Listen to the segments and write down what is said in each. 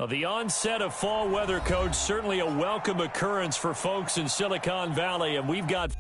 The onset of fall weather, Coach, certainly a welcome occurrence for folks in Silicon Valley, and we've got...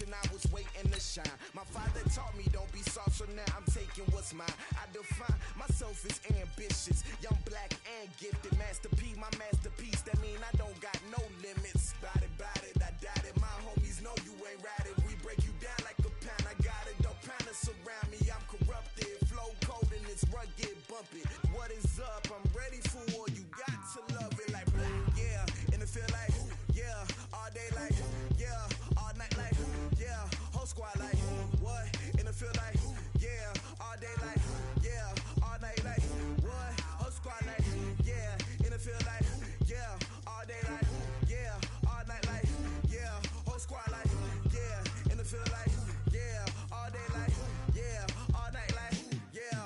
I was waiting to shine. My father taught me don't be soft, so now I'm taking what's mine. I define myself as ambitious, young, black, and gifted. Master P, my masterpiece. That mean I don't got no limits. Bout it, I doubt it. My homies know you ain't ratted. We break you down like a pound. I got it, don't pound us around me. I'm corrupted, flow cold and it's rugged, bump it. What is up? I'm ready for war. You got to love it like black, yeah. And it feel like, yeah, all day like, yeah, all night like, yeah, whole squad like, what? And it feel like, yeah, all day like, yeah, all night like, what? Whole squad like, yeah, and it feel like, yeah, all day like, yeah, all night like, yeah, whole squad like, yeah, and it feel like, yeah, all day like, yeah, all night like, yeah.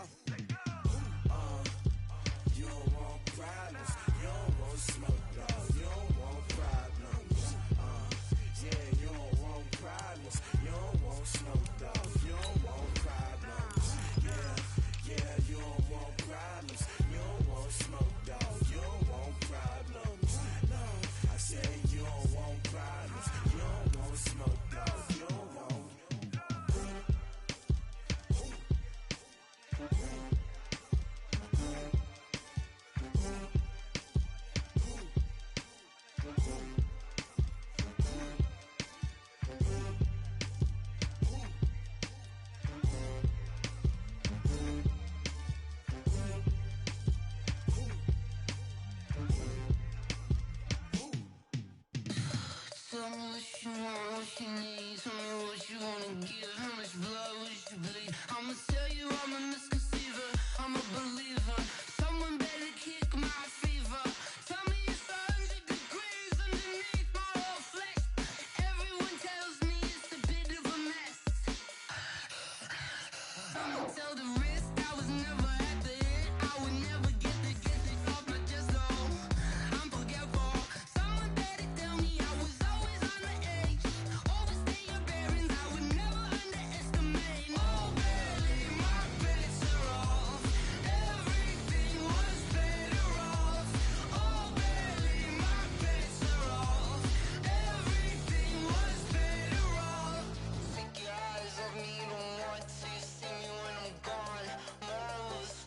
You don't want problems, you don't want smoke, dog, you don't want problems. Yeah, you don't want problems, you don't want smoke, dog, you don't want problems. Yeah, you don't want problems, you don't want smoke, dog, you don't want problems. No, I say you don't want problems, you don't want smoke, dog, you don't want. Tell me what you want, what you need. Tell me what you wanna give. How much blood would you bleed? I'ma tell you I'm a misconceiver. I'm a believer. Someone better kick my fever. Tell me it's 100 degrees underneath my whole flesh. Everyone tells me it's a bit of a mess. I'ma tell the risk I was never at the end. I would never get this off my chest though. I'm forgetful. Someone better tell me I was always on the edge. Overstay your bearings, I would never underestimate. Oh barely, my bets are off. Everything was better off. Oh barely, my bets are off. Everything was better off. Take your eyes off me, don't want to see me when I'm gone. More was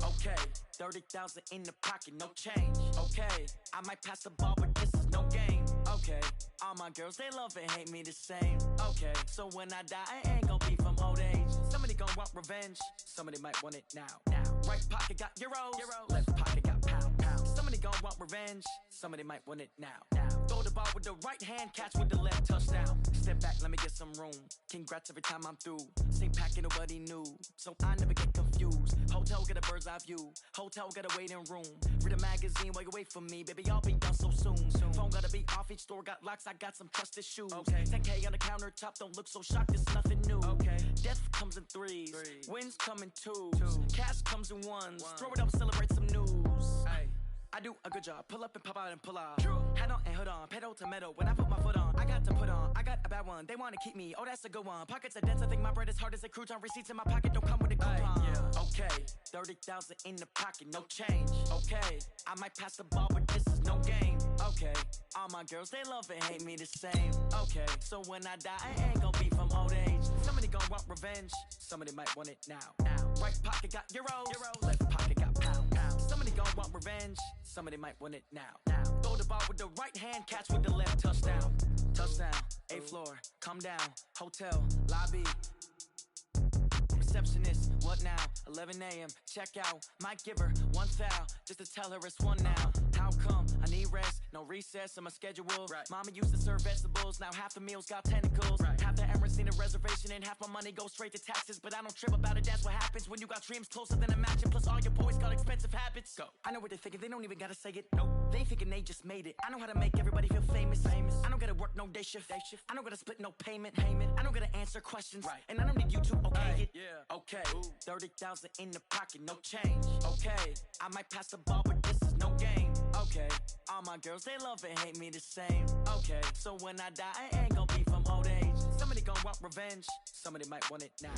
Okay, 30,000 in the pocket, no change. Okay, I might pass the ball, but this is no game. Okay, all my girls, they love and hate me the same. Okay, so when I die, I ain't gon' be from old age. Somebody gon' want revenge, somebody might want it now. Right pocket got euros, left pocket got pound. Somebody gon' want revenge, somebody might want it now. Throw the ball with the right hand, catch with the left, touchdown. Step back, let me get some room. Congrats every time I'm through. Same packet, nobody knew, so I never get confused. Hotel get a bird's eye view, hotel got a waiting room. Read a magazine while you wait for me, baby, I'll be done so soon. Phone gotta be off, each store got locks, I got some trusted shoes. 10K on the countertop, don't look so shocked, it's nothing new. Death comes in threes, wins come in twos, cash comes in ones. Throw it up, celebrate some news. I do a good job, pull up and pop out and pull out. Hat on and hood on, pedal to metal. When I put my foot on, I got to put on. I got a bad one, they wanna keep me, oh that's a good one. Pockets are dense, I think my bread is hard as a crouton. Receipts in my pocket don't come with a coupon. Okay, 30,000 in the pocket, no change. Okay, I might pass the ball, but this is no game. Okay, all my girls, they love and hate me the same. Okay, so when I die, I ain't gon' be from old age. Somebody gon' want revenge, somebody might want it now. Right pocket got euros, left pocket got pound. Somebody gon' want revenge, somebody might want it now. Throw the ball with the right hand, catch with the left, touchdown. Touchdown, 8th floor, come down, hotel, lobby. Receptionist, what now? 11 a.m., check out. Might give her one foul, just to tell her it's one now. How come? I need rest, no recess on my schedule. Mama used to serve vegetables, now half the meals got tentacles. Half the errands need a reservation and half my money goes straight to taxes. But I don't trip about it, that's what happens when you got dreams closer than a match. Plus all your boys got expensive habits. Go. I know what they're thinking, they don't even gotta say it. Nope. They thinking they just made it. I know how to make everybody feel famous. I don't gotta work no day shift. I don't gotta split no payment. I don't gotta answer questions. And I don't need you to okay it. Okay, 30,000 in the pocket, no change. Okay, I might pass the ball, but this is no game. Okay, all my girls, they love and hate me the same. Okay, so when I die, I ain't gon' be from old age. Somebody gon' want revenge, somebody might want it now.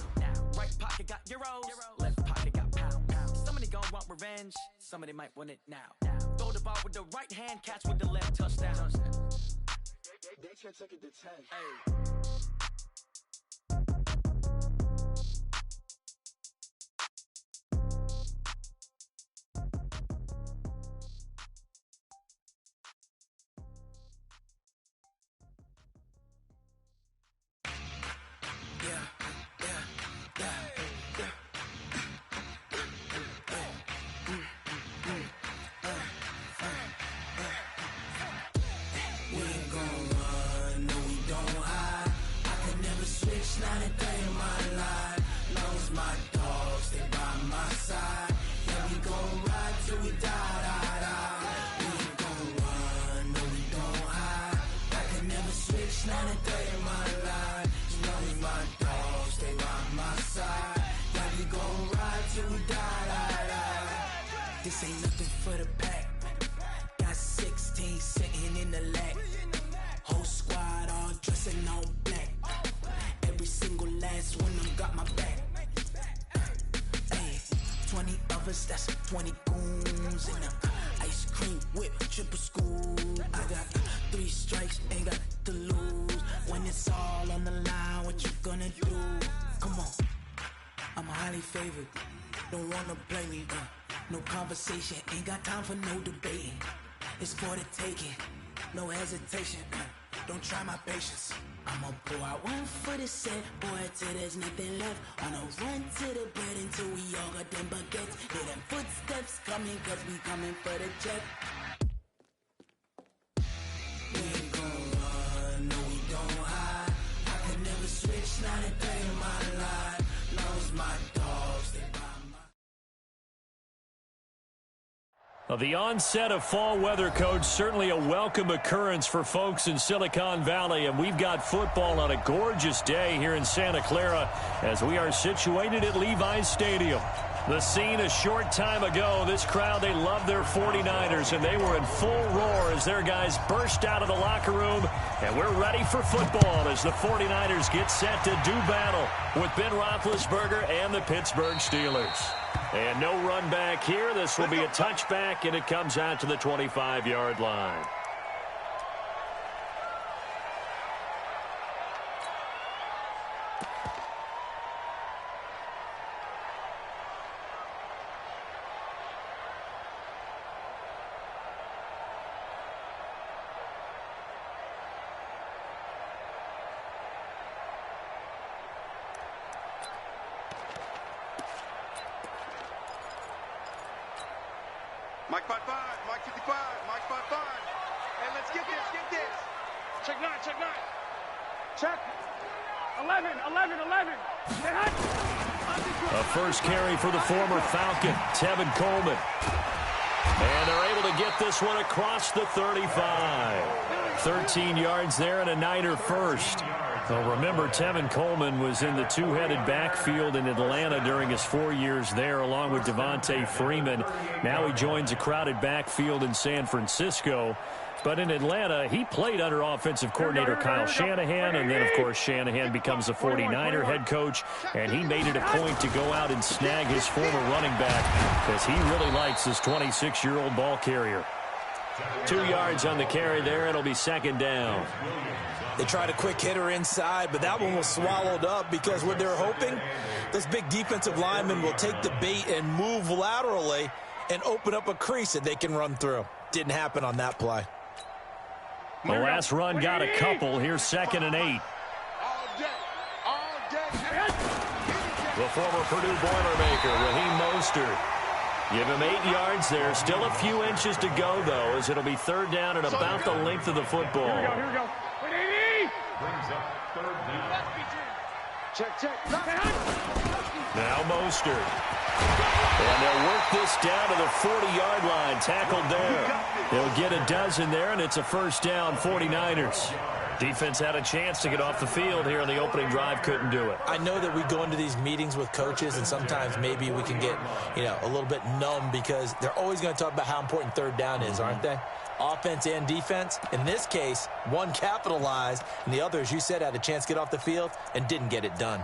Right pocket got euros, left pocket got pound. Somebody gon' want revenge, somebody might want it now. Throw the ball with the right hand, catch with the left, touchdown. They can't take it to 10. Not a day in my life. Long as my dogs stay by my side. Yeah, we gon' ride till we die. We ain't gon' run, no we don't hide. I can never switch, not a day in my life. As long as my dogs stay by my side. Yeah, we gon' ride till we die. This ain't nothing for the pack. Got 16 sitting in the lap. Whole squad all dressing all black. Every single last one of them got my back. Hey, 20 of us, that's 20 goons in the ice cream whip, triple scoop. I got 3 strikes, ain't got to lose. When it's all on the line, what you gonna do? Come on, I'm highly favored. Don't wanna play me, no conversation, ain't got time for no debating. It's for the taking, no hesitation. Don't try my patience. I'ma pour out one for the set, boy, till there's nothing left. On a run to the bed until we all got them baguettes. Hear them footsteps coming, cause we coming for the jet. We ain't gon' run, no we don't hide. I can never switch, not a day in my life. Long as my dogs, they by my... Well, the onset of fall weather, Coach, certainly a welcome occurrence for folks in Silicon Valley, and we've got football on a gorgeous day here in Santa Clara as we are situated at Levi's Stadium. The scene a short time ago, this crowd, they love their 49ers, and they were in full roar as their guys burst out of the locker room, and we're ready for football as the 49ers get set to do battle with Ben Roethlisberger and the Pittsburgh Steelers. And no run back here. This will be a touchback, and it comes out to the 25-yard line. Mike 5-5, Mike 55, Mike 5-5. Hey, let's get this. Check 9, check 9. Check. 11. A first carry for the former Falcon, Tevin Coleman. And they're able to get this one across the 35. 13 yards there and a Niner first. Well, remember, Tevin Coleman was in the two-headed backfield in Atlanta during his 4 years there, along with Devontae Freeman. Now he joins a crowded backfield in San Francisco. But in Atlanta, he played under offensive coordinator Kyle Shanahan, and then, of course, Shanahan becomes a 49er head coach, and he made it a point to go out and snag his former running back because he really likes his 26-year-old ball carrier. 2 yards on the carry there. It'll be second down. They tried a quick hitter inside, but that one was swallowed up because what they're hoping, this big defensive lineman will take the bait and move laterally and open up a crease that they can run through. Didn't happen on that play. The last run got a couple. Here's 2nd and 8. The former Purdue Boilermaker, Raheem Mostert. Give him 8 yards there. Still a few inches to go, though, as it'll be third down and about the length of the football. Here we go. Brings up third down. Check. Now Mostert. And they'll work this down to the 40-yard line. Tackled there. They'll get a dozen there, and it's a first down, 49ers. Defense had a chance to get off the field here on the opening drive, couldn't do it. I know that we go into these meetings with coaches, and sometimes maybe we can get, a little bit numb because they're always going to talk about how important third down is, aren't they? Offense and defense. In this case, one capitalized, and the other, as you said, had a chance to get off the field and didn't get it done.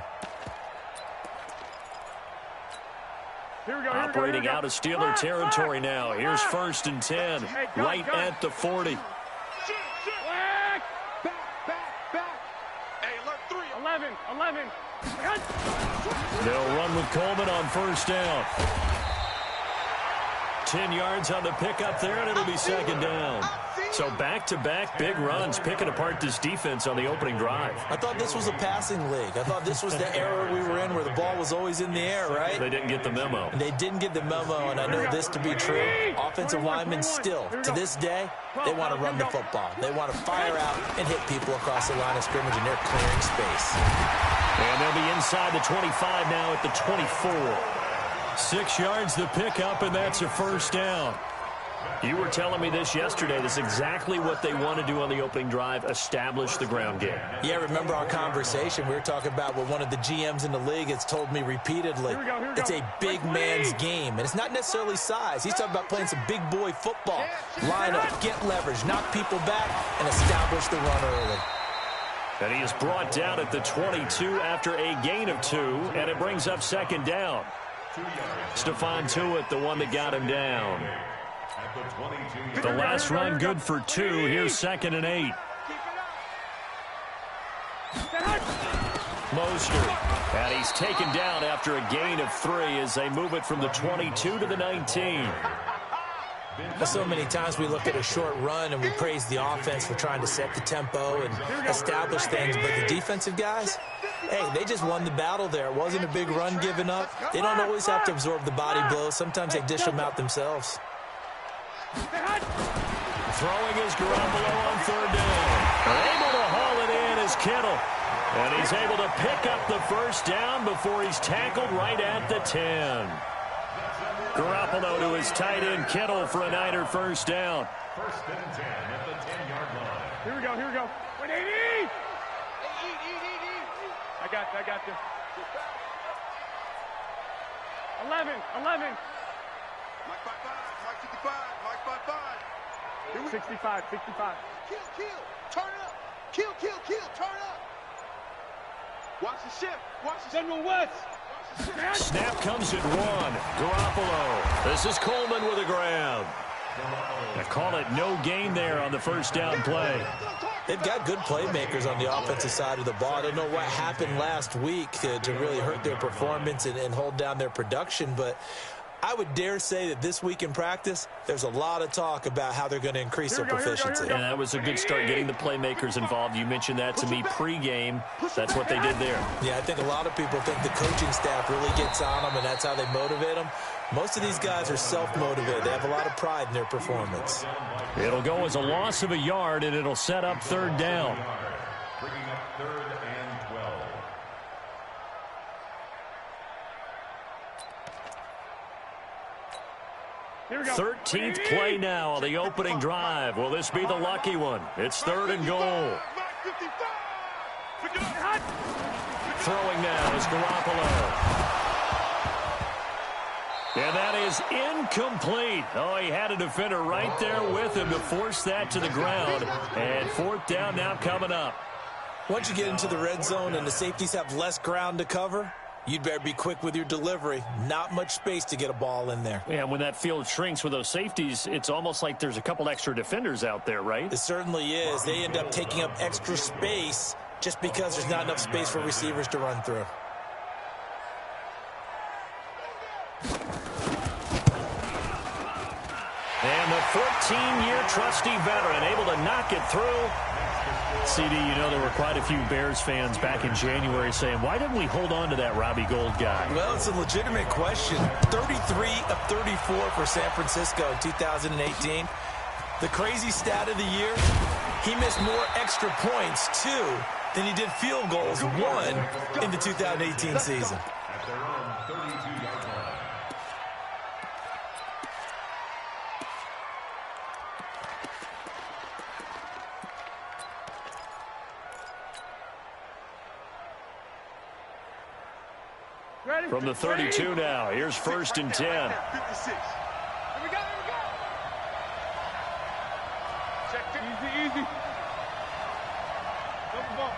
Operating out of Steeler territory now. Here's 1st and 10, right at the 40. Back. Hey, alert 3. 11. They'll run with Coleman on first down. 10 yards on the pickup there, and it'll be second down. So back-to-back big runs, picking apart this defense on the opening drive. I thought this was a passing league. I thought this was the era we were in where the ball was always in the air, right? They didn't get the memo. And they didn't get the memo, and I know this to be true. Offensive linemen still, to this day, they want to run the football. They want to fire out and hit people across the line of scrimmage, and they're clearing space. And they'll be inside the 25 now at the 24. 6 yards the pickup, and that's a first down. You were telling me this yesterday. This is exactly what they want to do on the opening drive, establish the ground game. Yeah, remember our conversation. We were talking about what one of the GMs in the league has told me repeatedly. It's a big man's game, and it's not necessarily size. He's talking about playing some big boy football. Line up, get leverage, knock people back, and establish the run early. And he is brought down at the 22 after a gain of 2, and it brings up second down. Stephon Tuitt, the one that got him down. The last run good for 2. Here's 2nd and 8. Mostert. And he's taken down after a gain of 3 as they move it from the 22 to the 19. So many times we look at a short run and we praise the offense for trying to set the tempo and establish things, but the defensive guys, hey, they just won the battle there. It wasn't a big run given up. They don't always have to absorb the body blows. Sometimes they dish them out themselves. Throwing is Garoppolo on third down. Able to haul it in is Kittle. And he's able to pick up the first down before he's tackled right at the 10. Garoppolo to his tight end Kittle for a Niner first down. 1st and 10 at the 10-yard line. Here we go. Wait, eat. I got you. 11. Mike 5-5, Mike 55, Mike 5-5. 65. Kill. Turn up. Kill. Turn up. Watch the shift. General West. Snap comes at 1. Garoppolo. This is Coleman with a grab. They call it no gain there on the first down play. They've got good playmakers on the offensive side of the ball. I don't know what happened last week to really hurt their performance and hold down their production, but I would dare say that this week in practice, there's a lot of talk about how they're going to increase their proficiency. And that was a good start, getting the playmakers involved. You mentioned that to me pregame. That's what they did there. Yeah, I think a lot of people think the coaching staff really gets on them, and that's how they motivate them. Most of these guys are self-motivated. They have a lot of pride in their performance. It'll go as a loss of a yard, and it'll set up third down. Bringing up 3rd and 12. 13th play now on the opening drive. Will this be the lucky one? It's 3rd and goal. Throwing now is Garoppolo. And that is incomplete. Oh, he had a defender right there with him to force that to the ground. And 4th down now coming up. Once you get into the red zone and the safeties have less ground to cover, you'd better be quick with your delivery. Not much space to get a ball in there. Yeah, when that field shrinks with those safeties, it's almost like there's a couple extra defenders out there, right? It certainly is. They end up taking up extra space just because there's not enough space for receivers to run through. And the 14-year trusty veteran able to knock it through. CD, you know there were quite a few Bears fans back in January saying, why didn't we hold on to that Robbie Gould guy? Well, it's a legitimate question. 33 of 34 for San Francisco in 2018. The crazy stat of the year, he missed more extra points, 2, than he did field goals, 1, in the 2018 season. At their own 32-yard line. From the 32 now, here's 1st and 10. 56. Here we go, here we go. Check easy, easy. Double ball.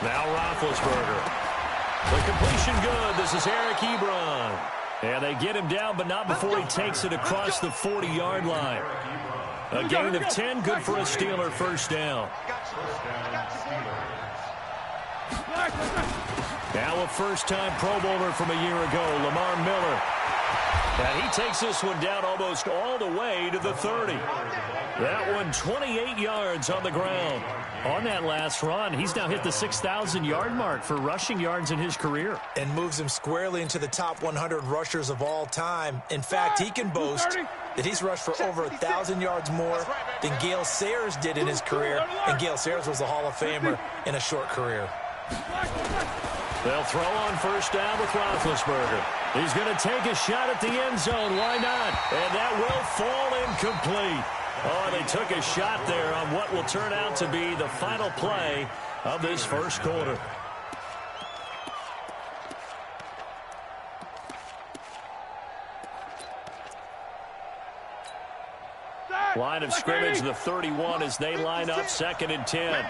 Now Roethlisberger. The completion good. This is Eric Ebron. And they get him down, but not before he takes it across the 40-yard line. A gain of 10, good for a Steeler 1st down. Now a first-time Pro Bowler from a year ago, Lamar Miller. And he takes this one down almost all the way to the 30. That one 28 yards on the ground. On that last run, he's now hit the 6,000-yard mark for rushing yards in his career. And moves him squarely into the top 100 rushers of all time. In fact, he can boast that he's rushed for over 1,000 yards more than Gale Sayers did in his career. And Gale Sayers was a Hall of Famer in a short career. They'll throw on 1st down with Roethlisberger. He's going to take a shot at the end zone. Why not? And that will fall incomplete. Oh, they took a shot there on what will turn out to be the final play of this first quarter. Line of scrimmage, the 31 as they line up 2nd and 10.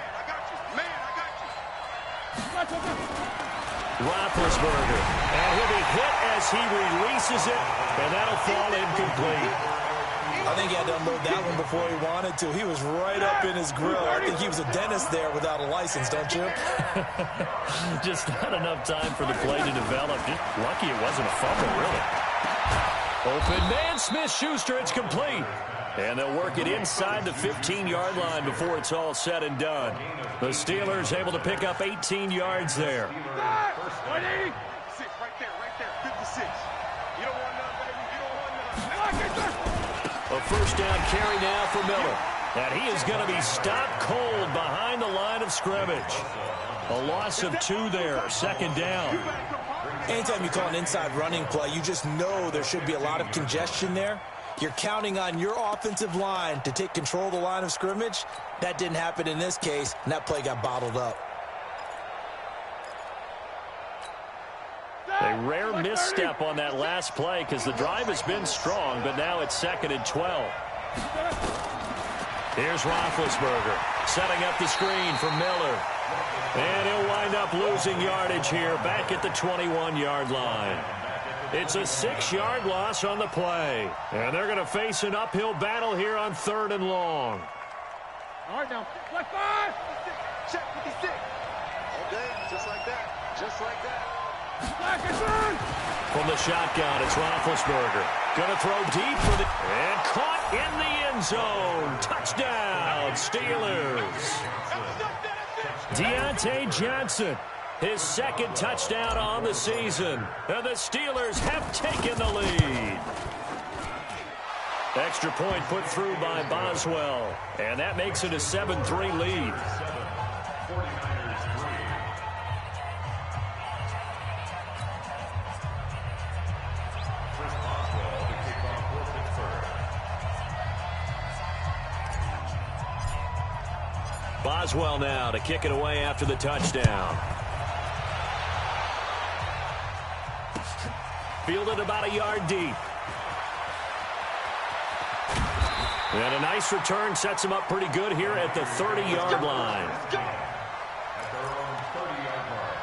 Roethlisberger, and he'll be hit as he releases it, and that'll fall incomplete. I think he had to unload that one before he wanted to. He was right up in his grill. I think he was a dentist there without a license, don't you? Just not enough time for the play to develop. Just lucky it wasn't a fumble, really. Open man, Smith-Schuster, it's complete. And they'll work it inside the 15-yard line before it's all said and done. The Steelers able to pick up 18 yards there. 6, right there, 56. You don't want none, baby. You don't want none. A first down carry now for Miller. And he is going to be stopped cold behind the line of scrimmage. A loss of 2 there, 2nd down. Anytime you call an inside running play, you just know there should be a lot of congestion there. You're counting on your offensive line to take control of the line of scrimmage. That didn't happen in this case, and that play got bottled up. A rare misstep on that last play because the drive has been strong, but now it's 2nd and 12. Here's Roethlisberger setting up the screen for Miller. And he'll wind up losing yardage here back at the 21-yard line. It's a 6-yard loss on the play. And they're going to face an uphill battle here on 3rd and long. All right, now. Left 5. Check 56. All day, just like that. Just like that. From the shotgun, it's Roethlisberger. Going to throw deep for the... And caught in the end zone. Touchdown, Steelers. Deontay Johnson. His second touchdown on the season. And the Steelers have taken the lead. Extra point put through by Boswell. And that makes it a 7-3 lead. Boswell now to kick it away after the touchdown. Fielded about a yard deep. And a nice return sets him up pretty good here at the 30-yard line. At their own 30-yard line.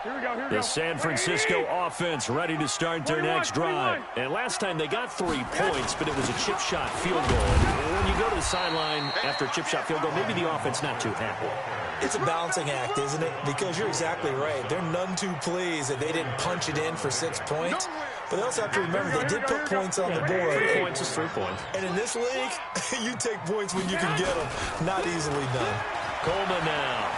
Here we go, here we go. The San Francisco offense ready to start their next drive. And last time they got 3 points, but it was a chip shot field goal. And when you go to the sideline after a chip shot field goal, maybe the offense not too happy. It's a balancing act, isn't it? Because you're exactly right. They're none too pleased that they didn't punch it in for 6 points. But they also have to remember they did put points on the board. 3 points is 3 points. And in this league, you take points when you can get them. Not easily done. Coleman now.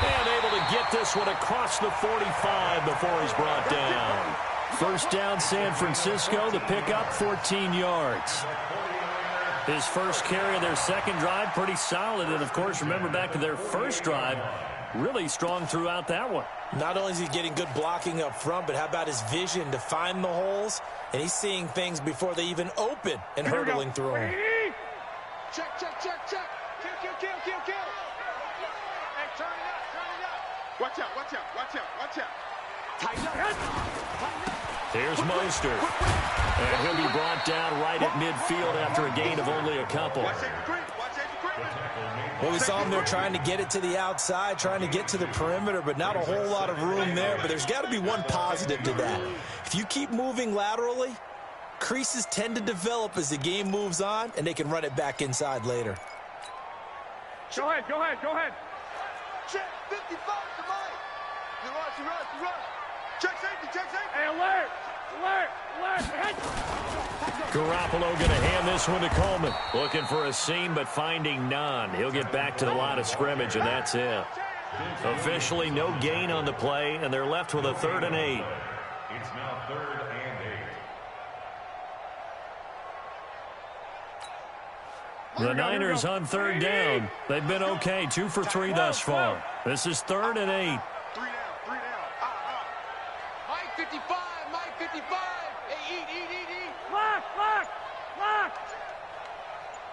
And able to get this one across the 45 before he's brought down. First down, San Francisco. The pickup, 14 yards. His first carry of their second drive, pretty solid. And, of course, remember back to their first drive, really strong throughout that one. Not only is he getting good blocking up front, but how about his vision to find the holes? And he's seeing things before they even open and hurdling through them. Check, check, check, check. Kill, kill, kill, kill, kill. Hey, turn it up, turn it up. Watch out, watch out, watch out, watch out. Tighten up. Tighten up. Here's Mostert. And he'll be brought down right at midfield after a gain of only a couple. Watch that creep, watch that creep. Well, we saw him there trying to get it to the outside, trying to get to the perimeter, but not a whole lot of room there. But there's got to be one positive to that. If you keep moving laterally, creases tend to develop as the game moves on, and they can run it back inside later. Go ahead, go ahead, go ahead. Check, 55 to Mike. You rush, you rush, you rush. Check safety, check safety. Hey, alert, alert, alert. Head. Garoppolo going to hand this one to Coleman. Looking for a seam, but finding none. He'll get back to the line of scrimmage, and that's it. Officially no gain on the play, and they're left with a 3rd and 8. It's now 3rd and 8. The Niners on 3rd down. They've been okay, 2 for 3 thus far. This is 3rd and 8. 3 down, 3 down. Mike 55, Mike 55. Hey, eat. Lock, lock, lock.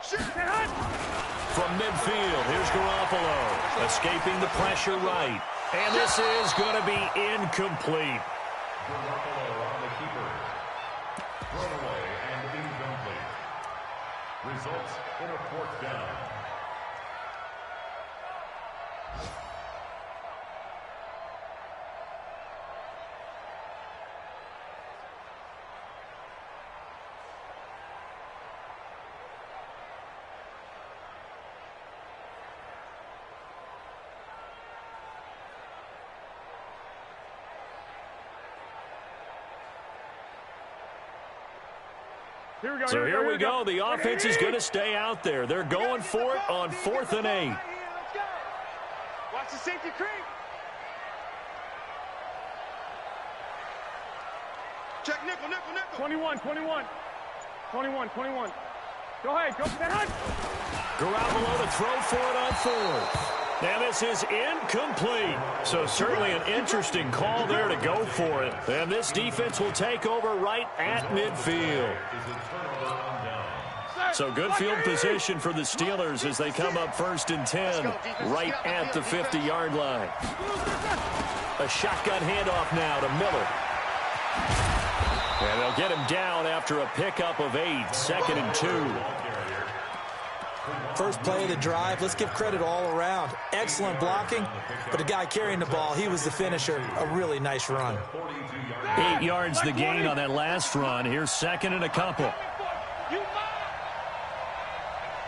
Shit. From midfield, here's Garoppolo. Escaping the pressure right. And this is going to be incomplete. Garoppolo on the keeper. Thrown away and incomplete. Results in a 4th down. So here we go. The offense is going to stay out there. They're going for it on 4th and 8. Let's go. Watch the safety creep. Check nickel, nickel, nickel. 21. Go ahead, go for the hunt. Garoppolo to throw for it on 4th. And this is incomplete. So certainly an interesting call there to go for it. And this defense will take over right at midfield. So good field position for the Steelers as they come up 1st and 10 right at the 50-yard line. A shotgun handoff now to Miller. And they'll get him down after a pickup of 8, 2nd and 2. First play of the drive, let's give credit all around. Excellent blocking, but the guy carrying the ball, he was the finisher. A really nice run. 8 yards the gain on that last run. Here's 2nd and a couple.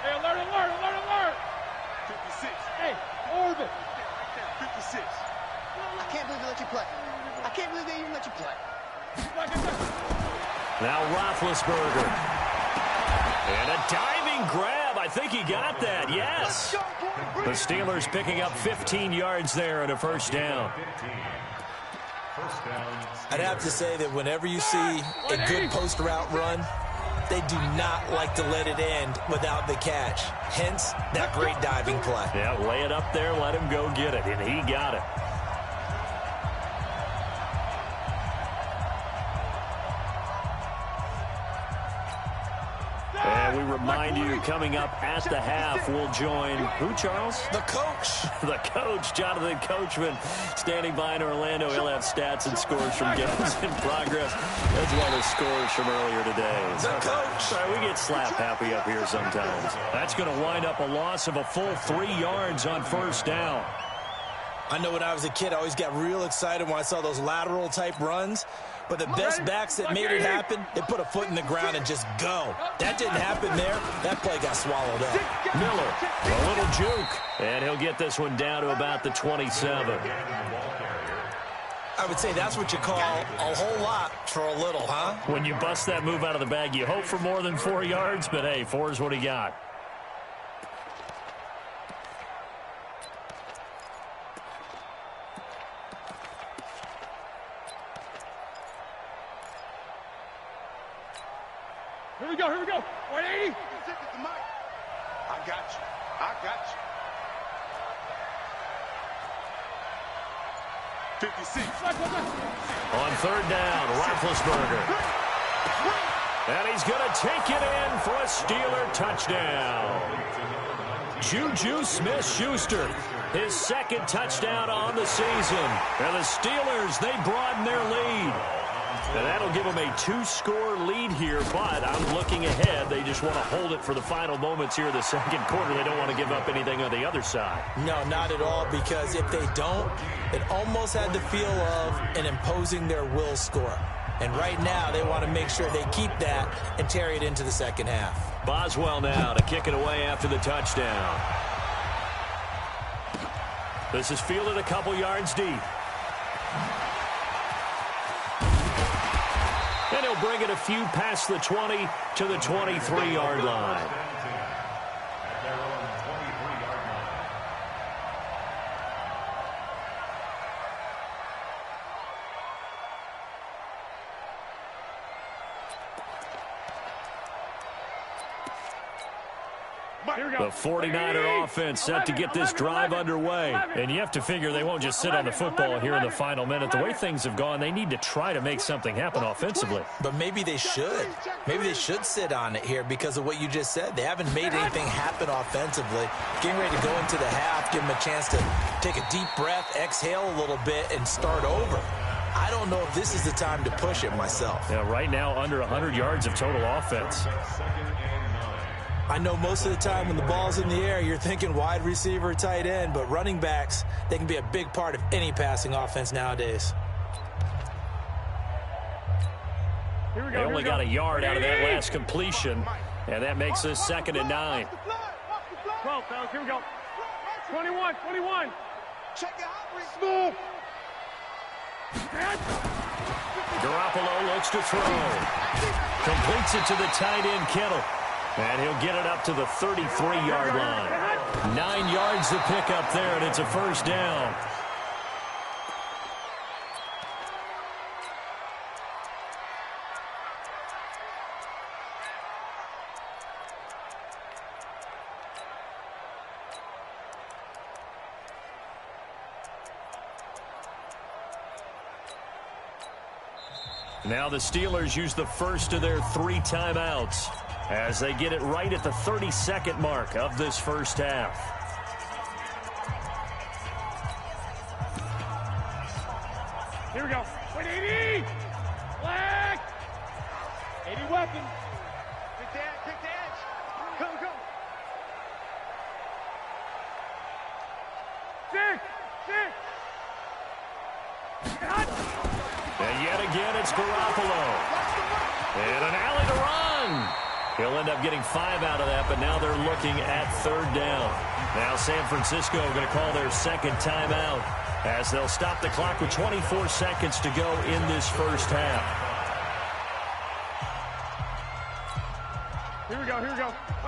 Hey, alert. 56. Hey, orbit. 56. I can't believe they let you play. I can't believe they even let you play. Now Roethlisberger. And a diving grab. I think he got that. Yes. The Steelers picking up 15 yards there and a first down. I'd have to say that whenever you see a good post route run, they do not like to let it end without the catch. Hence, that great diving play. Yeah, lay it up there, let him go get it, and he got it. And we remind you, coming up at the half, we'll join who, Charles? The coach. The coach, Jonathan Coachman, standing by in Orlando. He'll have stats and scores from games in progress, as well as scores from earlier today. The coach. Sorry, we get slap happy up here sometimes. That's going to wind up a loss of a full 3 yards on first down. I know when I was a kid, I always got real excited when I saw those lateral type runs. But the best backs that made it happen, they put a foot in the ground and just go. That didn't happen there. That play got swallowed up. Miller, a little juke. And he'll get this one down to about the 27. I would say that's what you call a whole lot for a little, huh? When you bust that move out of the bag, you hope for more than 4 yards, but hey, 4 is what he got. Here we go, here we go. 180. I got you. I got you. 56. On third down, Roethlisberger. And he's going to take it in for a Steeler touchdown. Juju Smith-Schuster, his second touchdown on the season. And the Steelers, they broaden their lead. And that'll give them a 2-score lead here, but I'm looking ahead. They just want to hold it for the final moments here in the second quarter. They don't want to give up anything on the other side. No, not at all, because if they don't, it almost had the feel of an imposing their will score. And right now, they want to make sure they keep that and carry it into the second half. Boswell now to kick it away after the touchdown. This is fielded a couple yards deep. And he'll bring it a few past the 20 to the 23-yard line. The 49er offense set to get this drive underway. And you have to figure they won't just sit on the football here in the final minute. The way things have gone, they need to try to make something happen offensively. But maybe they should. Maybe they should sit on it here because of what you just said. They haven't made anything happen offensively. Getting ready to go into the half, give them a chance to take a deep breath, exhale a little bit, and start over. I don't know if this is the time to push it myself. Yeah, right now under 100 yards of total offense. I know most of the time when the ball's in the air, you're thinking wide receiver, tight end, but running backs, they can be a big part of any passing offense nowadays. Here we go. They only got a yard out of that last completion, and that makes this 2nd and 9. 12, fellas, here we go. 21. Check it out. Smooth. Garoppolo looks to throw. Completes it to the tight end, Kittle. And he'll get it up to the 33-yard line. 9 yards to pick up there, and it's a first down. Now the Steelers use the first of their 3 timeouts as they get it right at the 32nd mark of this first half. Here we go. 180. Flag. 80 weapon. Kick the edge. Come. 6. And yet again, it's Garoppolo. And an alley to run. He'll end up getting 5 out of that, but now they're looking at 3rd down. Now San Francisco going to call their 2nd timeout as they'll stop the clock with 24 seconds to go in this first half.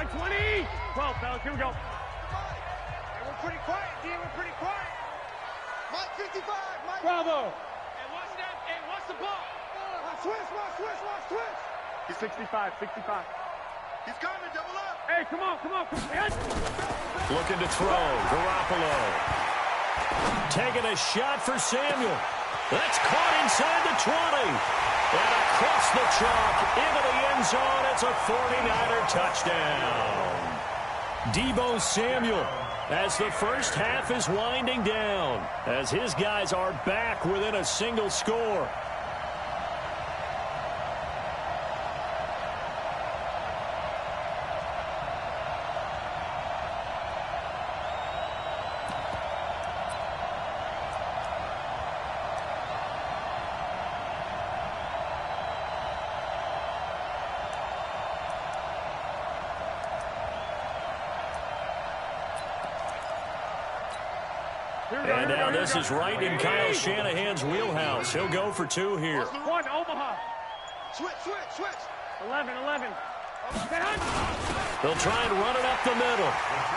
Like 20. 12, fellas. Here we go. Hey, we're pretty quiet, D. We're pretty quiet. Mike 55, Mike. Bravo. Hey, watch that. Hey, watch the ball. Switch. He's 65. He's coming, double up. Hey, come on. Yes. Looking to throw. Garoppolo. Taking a shot for Samuel. That's caught inside the 20. And across the chalk into the end zone. It's a 49er touchdown. Deebo Samuel, as the first half is winding down, as his guys are back within a single score. And now this is right in Kyle Shanahan's wheelhouse. He'll go for 2 here. 1, Omaha. Switch. 11. They'll try and run it up the middle.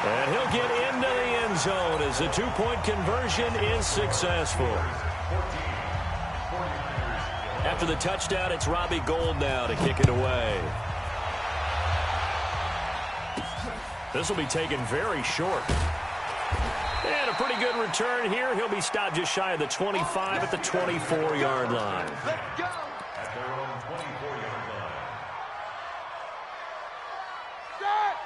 And he'll get into the end zone as the 2-point conversion is successful. After the touchdown, it's Robbie Gould now to kick it away. This will be taken very short. And a pretty good return here. He'll be stopped just shy of the 25 at the 24-yard line. Let's go. At their own 24-yard line.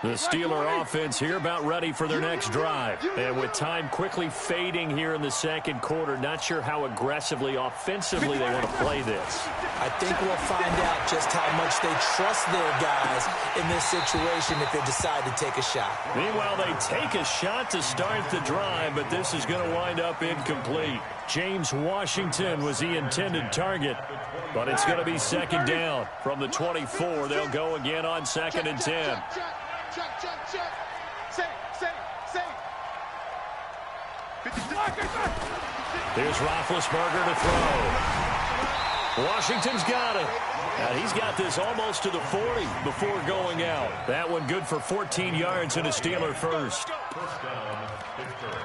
The Steeler offense here about ready for their next drive. And with time quickly fading here in the second quarter, not sure how aggressively, offensively they want to play this. I think we'll find out just how much they trust their guys in this situation if they decide to take a shot. Meanwhile, they take a shot to start the drive, but this is going to wind up incomplete. James Washington was the intended target, but it's going to be second down. From the 24, they'll go again on 2nd and 10. Check. Safe. Here's Roethlisberger to throw. Washington's got it. And he's got this almost to the 40 before going out. That one good for 14 yards and a Steeler first. First down, Pittsburgh.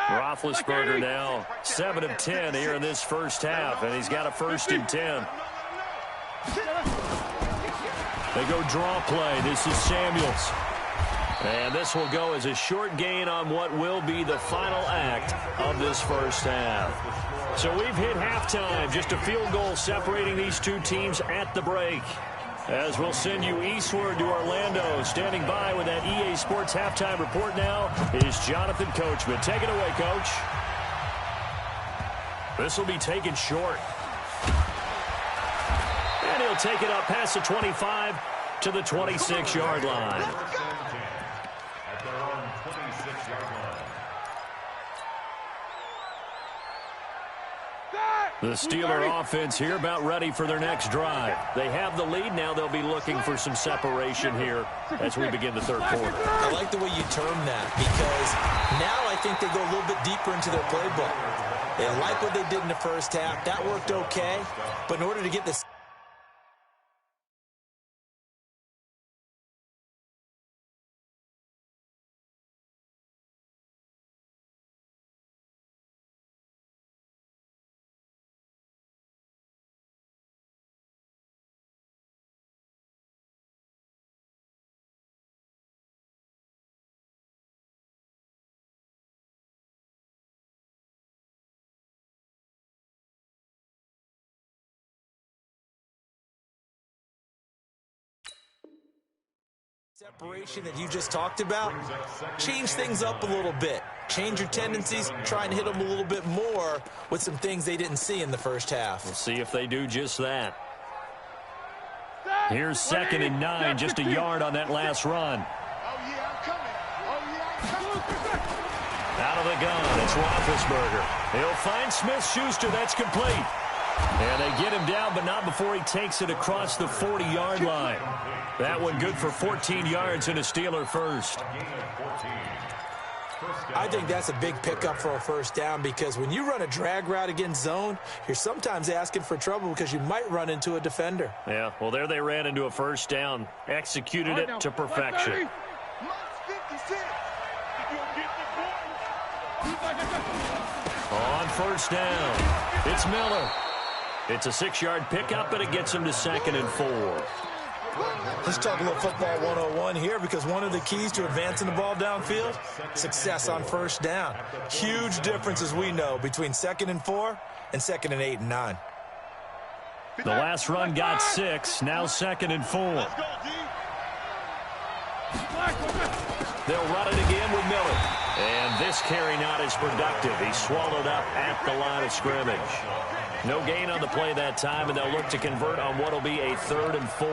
Roethlisberger now 7 of 10 here in this first half, and he's got a 1st and 10. They go draw play. This is Samuels. And this will go as a short gain on what will be the final act of this first half. So we've hit halftime. Just a field goal separating these two teams at the break. As we'll send you eastward to Orlando. Standing by with that EA Sports halftime report now is Jonathan Coachman. Take it away, Coach. This will be taken short. And he'll take it up past the 25 to the 26-yard line. At their own 26-yard line. The Steeler offense here about ready for their next drive. They have the lead. Now they'll be looking for some separation here as we begin the third quarter. I like the way you term that because now I think they go a little bit deeper into their playbook. They like what they did in the first half. That worked okay. But in order to get this separation that you just talked about, change things up a little bit. Change your tendencies, try and hit them a little bit more with some things they didn't see in the first half. We'll see if they do just that. Here's 2nd and 9, just a yard on that last run. Out of the gun, it's Roethlisberger. He'll find Smith-Schuster. That's complete. And they get him down, but not before he takes it across the 40-yard line. That one good for 14 yards and a Steeler first. I think that's a big pickup for a first down because when you run a drag route against zone, you're sometimes asking for trouble because you might run into a defender. Yeah, well, there they ran into a first down. Executed it to perfection. On first down, it's Miller. It's a 6-yard pickup, and it gets him to 2nd and 4. Let's talk a little football 101 here because one of the keys to advancing the ball downfield, success on first down. Huge difference, as we know, between 2nd and 4 and 2nd and 8 and 9. The last run got 6, now 2nd and 4. They'll run it again with Miller. And this carry not as productive. He's swallowed up at the line of scrimmage. No gain on the play that time, and they'll look to convert on what will be a 3rd and 4.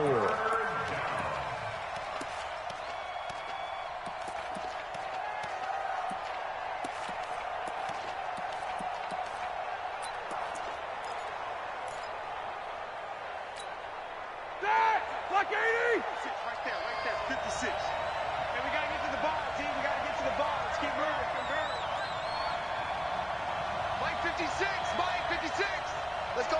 Block 80! Right there, 56. And we got to get to the ball, team. We got to get to the ball. Let's keep moving. Mike 56, Mike 56. Let's go.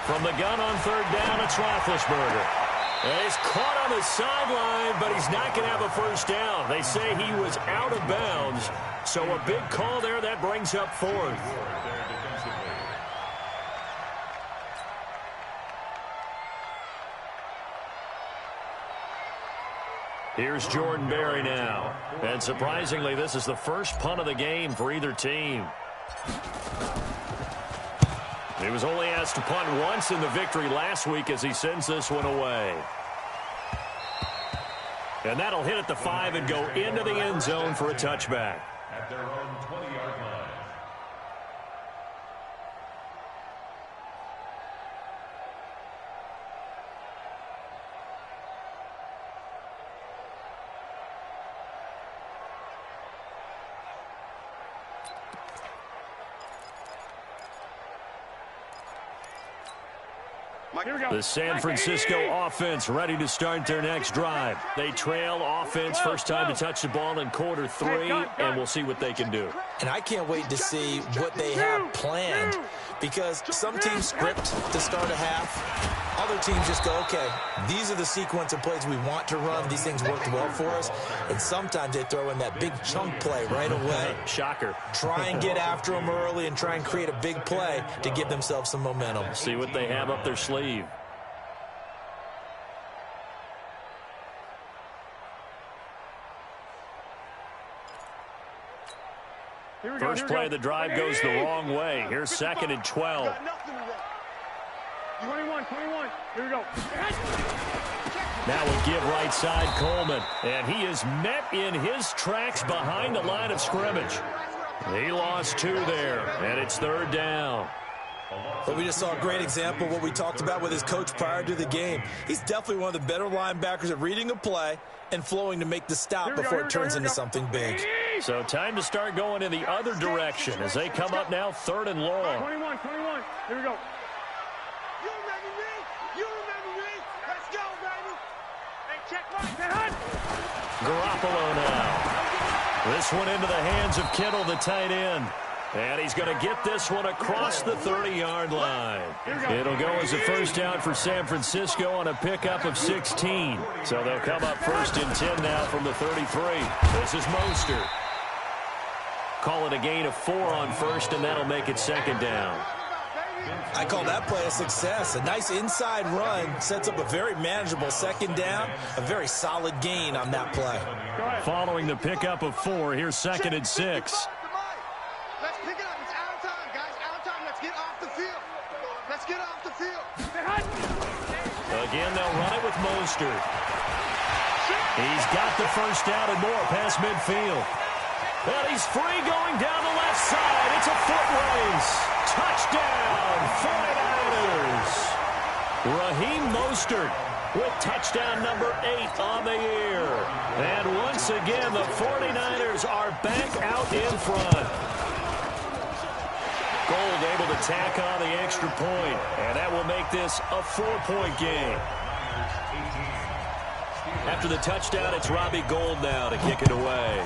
From the gun on 3rd down, it's Roethlisberger. And he's caught on the sideline, but he's not going to have a first down. They say he was out of bounds, so a big call there. That brings up 4th. Here's Jordan Berry now. And surprisingly, this is the first punt of the game for either team. He was only asked to punt once in the victory last week as he sends this one away. And that'll hit at the 5 and go into the end zone for a touchback. At their own 20-yard line. The San Francisco offense ready to start their next drive. They trail offense, first time to touch the ball in quarter 3, and we'll see what they can do. And I can't wait to see what they have planned because some teams script to start a half. Other teams just go, okay, these are the sequence of plays we want to run. These things worked well for us. And sometimes they throw in that big chunk play right away. Shocker. Try and get after them early and try and create a big play to give themselves some momentum. See what they have up their sleeve. First play of the drive goes the wrong way. Here's 2nd and 12. 21. Here we go. Now we give right side Coleman. And he is met in his tracks behind the line of scrimmage. He lost 2 there, and it's 3rd down. But we just saw a great example of what we talked about with his coach prior to the game. He's definitely one of the better linebackers at reading a play and flowing to make the stop before it turns into something big. So time to start going in the other direction as they come up now 3rd and long. 21. Here we go. You remember me. Let's go, baby. Hey, check right. Garoppolo now. This one into the hands of Kittle, the tight end. And he's going to get this one across the 30-yard line. It'll go as a first down for San Francisco on a pickup of 16. So they'll come up 1st and 10 now from the 33. This is Mostert. Call it a gain of 4 on 1st, and that'll make it 2nd down. I call that play a success. A nice inside run sets up a very manageable 2nd down. A very solid gain on that play. Following the pickup of 4, here's 2nd and 6. Let's pick it up. It's out of time, guys. Out of time. Let's get off the field. Let's get off the field. Again, they'll run it with Mostert. He's got the first down and more past midfield. Well, he's free going down the left side. It's a foot race. Touchdown, 49ers. Raheem Mostert with touchdown number 8 on the year. And once again, the 49ers are back out in front. Gold able to tack on the extra point, and that will make this a 4-point game. After the touchdown, it's Robbie Gould now to kick it away.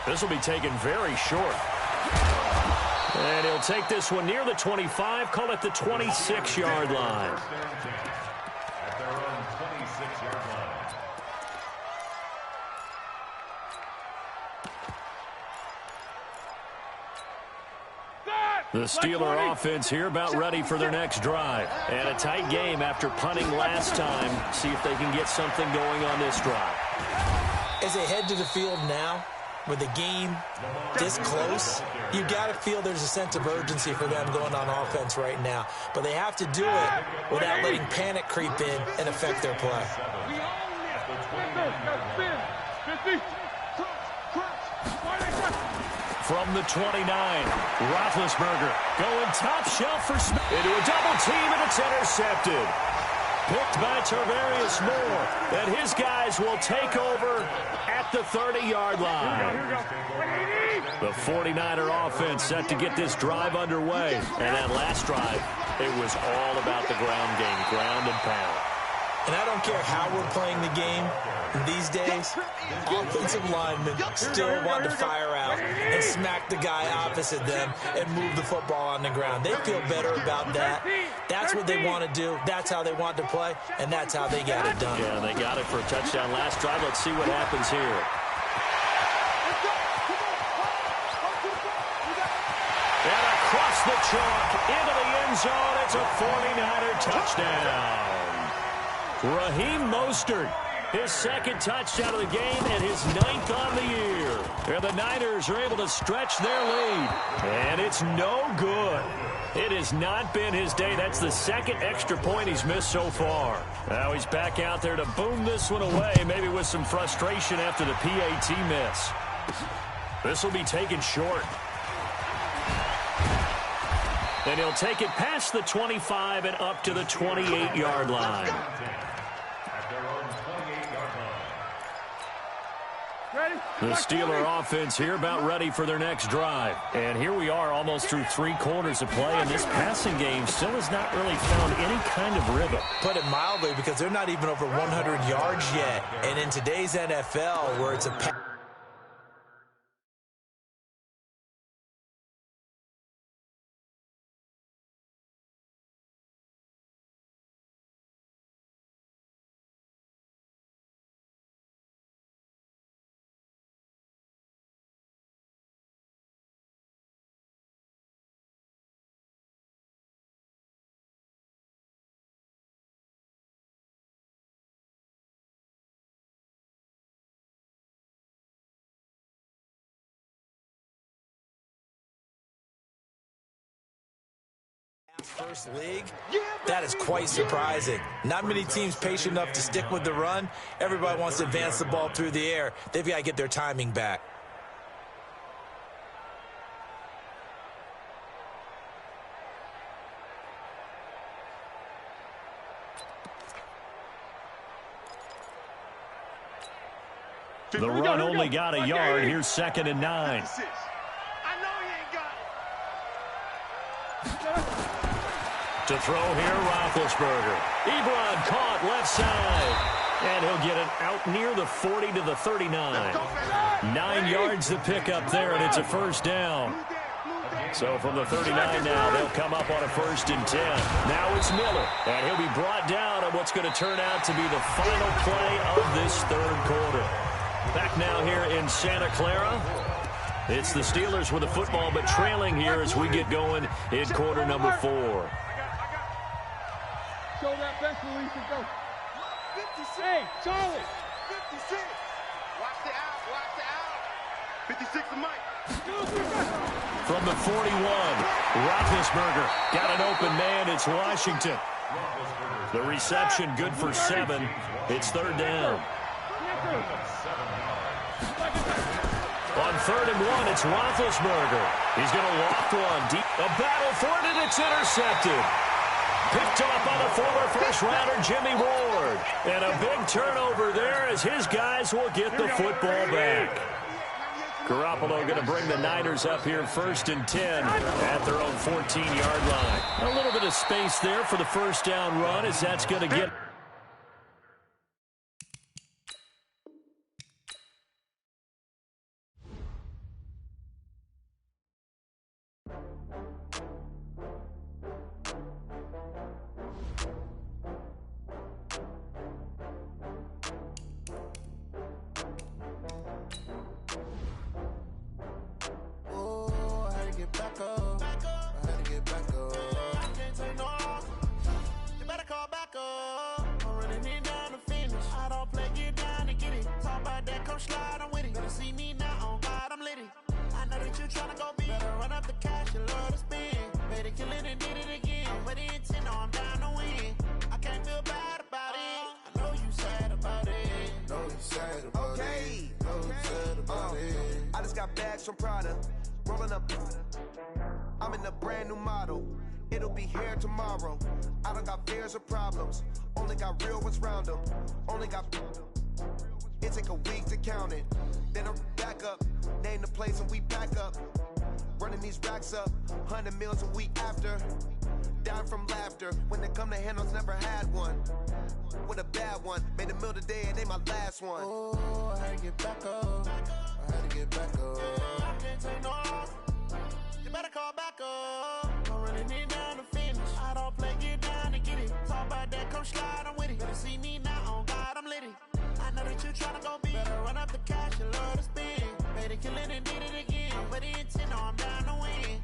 This will be taken very short. And he'll take this one near the 25, call it the 26-yard line. At their own 26-yard line. The Steeler offense here about ready for their next drive. And a tight game after punting last time. See if they can get something going on this drive. As they head to the field now, with the game this close, you got to feel there's a sense of urgency for them going on offense right now. But they have to do it without letting panic creep in and affect their play. From the 29, Roethlisberger going top shelf for Smith. Into a double team, and it's intercepted. Picked by Tarvarius Moore. And his guys will take over at the 30-yard line. The 49er offense set to get this drive underway. And that last drive, it was all about the ground game, ground and pound. And I don't care how we're playing the game these days, offensive linemen still want to fire out and smack the guy opposite them and move the football on the ground. They feel better about that. That's what they want to do. That's how they want to play, and that's how they got it done. Yeah, they got it for a touchdown last drive. Let's see what happens here. And across the chalk into the end zone, it's a 49er touchdown. Raheem Mostert, his second touchdown of the game and his 9th on the year. And the Niners are able to stretch their lead. And it's no good. It has not been his day. That's the second extra point he's missed so far. Now he's back out there to boom this one away, maybe with some frustration after the PAT miss. This will be taken short. And he'll take it past the 25 and up to the 28-yard line. The Steeler offense here about ready for their next drive. And here we are almost through 3 quarters of play, and this passing game still has not really found any kind of rhythm. Put it mildly, because they're not even over 100 yards yet. And in today's NFL, where it's a first league, that is quite surprising. Not many teams patient enough to stick with the run. Everybody wants to advance the ball through the air. They've got to get their timing back. The run only got a yard. Here's 2nd and 9. To throw here, Roethlisberger. Ebron caught left side. And he'll get it out near the 40 to the 39. 9 yards to pick up there, and it's a first down. So from the 39 now, they'll come up on a 1st and 10. Now it's Miller, and he'll be brought down on what's going to turn out to be the final play of this 3rd quarter. Back now here in Santa Clara. It's the Steelers with the football, but trailing here as we get going in quarter number 4. Show that best release and go. 56. Hey, Charlie. 56. Watch the out. 56 to Mike. From the 41, Roethlisberger got an open man. It's Washington. The reception good for 7. It's 3rd down. On 3rd and 1, it's Roethlisberger. He's going to loft one deep. A battle for it, and it's intercepted. Picked up by the former first-rounder Jimmy Ward. And a big turnover there as his guys will get the football back. Garoppolo going to bring the Niners up here 1st and 10 at their own 14-yard line. A little bit of space there for the first down run as that's going to get come slide, I'm with it. Better see me now, on God, I'm litty. I know that you tryna go big. Better run up the cash, you love to spend. Better kill it and did it again. With the intent, no, I'm down to win. I can't feel bad about it. I know you sad about it. Know you sad about it. Know you sad about it. I just got bags from Prada. Rolling up. I'm in a brand new model. It'll be here tomorrow. I don't got fears or problems. Only got real ones round them. Only got. It take a week to count it. Then I'm back up. Name the place and we back up. Running these racks up. 100 meals a week after. Down from laughter. When they come to handles, never had one. With a bad one. Made a meal today and they my last one. Oh, I had to get back up. I had to get back up. I can't take no loss. You better call back up. I'm running it down to finish. I don't play, get down to get it. Talk about that, come slide, I'm with it. Better see me now, on God, I'm litty. I know that you tryna go big. Better run up the cash, you love to spend. Better kill it and did it again. With the intent, no, I'm down to win.